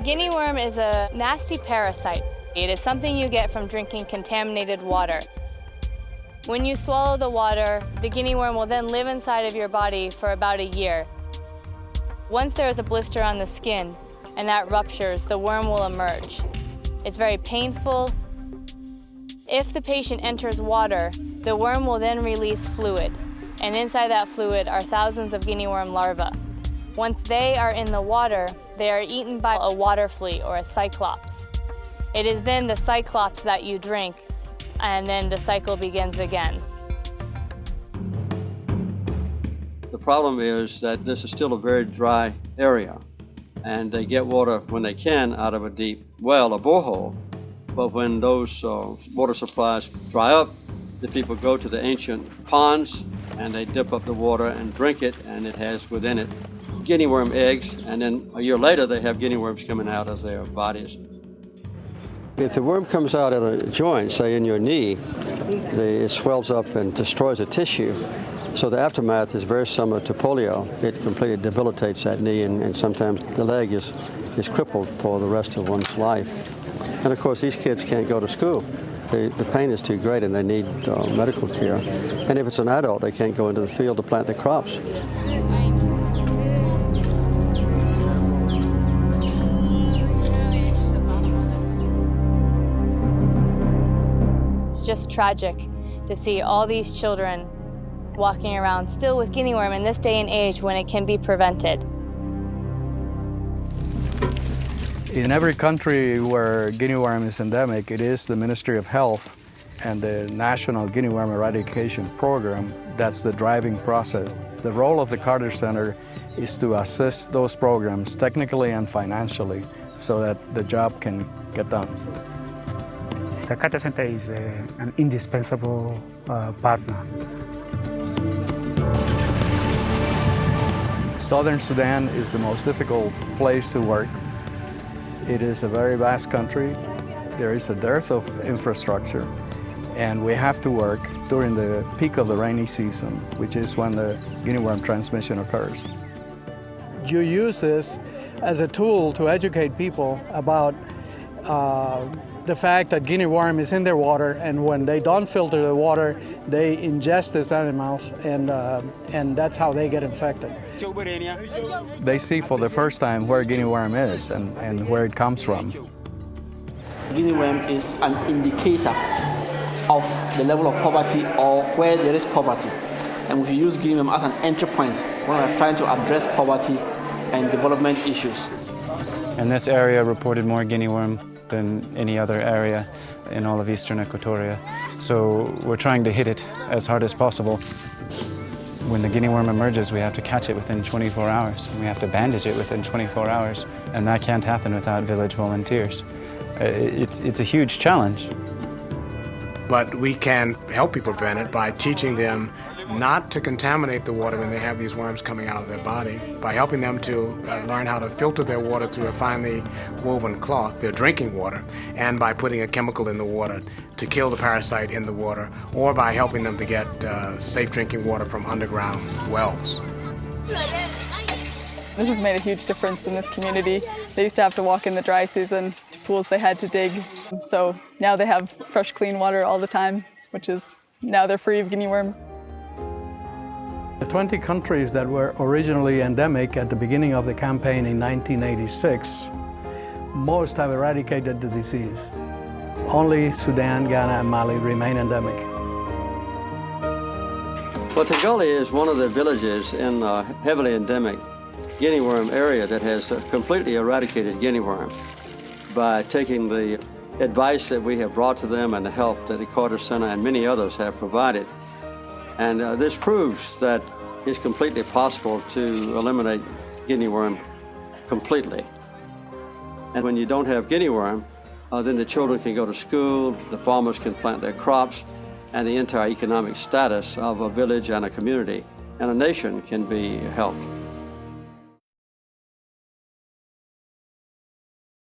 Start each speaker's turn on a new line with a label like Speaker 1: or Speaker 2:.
Speaker 1: Guinea worm is a nasty parasite. It is something you get from drinking contaminated water. When you swallow the water, the guinea worm will then live inside of your body for about a year. Once there is a blister on the skin and that ruptures, the worm will emerge. It's very painful. If the patient enters water, the worm will then release fluid, and inside that fluid are thousands of guinea worm larvae. Once they are in the water, they are eaten by a water flea or a cyclops. It is then the cyclops that you drink, and then the cycle begins again.
Speaker 2: The problem is that this is still a very dry area, and they get water when they can out of a deep well or borehole. But when those water supplies dry up, the people go to the ancient ponds and they dip up the water and drink it, and it has within it guinea worm eggs, and then a year later they have guinea worms coming out of their bodies. If the worm comes out at a joint, say in your knee, it swells up and destroys the tissue. So the aftermath is very similar to polio. It completely debilitates that knee, and sometimes the leg is crippled for the rest of one's life. And of course, these kids can't go to school. The pain is too great and they need medical care. And if it's an adult, they can't go into the field to plant their crops.
Speaker 1: It's just tragic to see all these children walking around still with guinea worm in this day and age when it can be prevented.
Speaker 3: In every country where guinea worm is endemic, it is the Ministry of Health and the National Guinea Worm Eradication Program that's the driving process. The role of the Carter Center is to assist those programs technically and financially so that the job can get done.
Speaker 4: The Carter Center is an indispensable partner.
Speaker 3: Southern Sudan is the most difficult place to work. It is a very vast country. There is a dearth of infrastructure, and we have to work during the peak of the rainy season, which is when the guinea worm transmission occurs.
Speaker 5: You use this as a tool to educate people about the fact that guinea worm is in their water, and when they don't filter the water, they ingest these animals, and that's how they get infected.
Speaker 3: They see for the first time where guinea worm is and where it comes from.
Speaker 6: Guinea worm is an indicator of the level of poverty or where there is poverty. And we use guinea worm as an entry point when we're trying to address poverty and development issues.
Speaker 7: And this area reported more guinea worm than any other area in all of eastern Equatoria. So we're trying to hit it as hard as possible. When the guinea worm emerges, we have to catch it within 24 hours. And we have to bandage it within 24 hours. And that can't happen without village volunteers. It's a huge challenge.
Speaker 8: But we can help people prevent it by teaching them not to contaminate the water when they have these worms coming out of their body, by helping them to learn how to filter their water through a finely woven cloth, their drinking water, and by putting a chemical in the water to kill the parasite in the water, or by helping them to get safe drinking water from underground wells.
Speaker 9: This has made a huge difference in this community. They used to have to walk in the dry season to pools they had to dig, so now they have fresh, clean water all the time, which is now they're free of guinea worm.
Speaker 5: The 20 countries that were originally endemic at the beginning of the campaign in 1986, most have eradicated the disease. Only Sudan, Ghana, and Mali remain endemic.
Speaker 2: Well, Taguli is one of the villages in a heavily endemic guinea worm area that has completely eradicated guinea worm by taking the advice that we have brought to them and the help that the Carter Center and many others have provided. And this proves that it's completely possible to eliminate guinea worm completely. And when you don't have guinea worm, then the children can go to school, the farmers can plant their crops, and the entire economic status of a village and a community and a nation can be helped.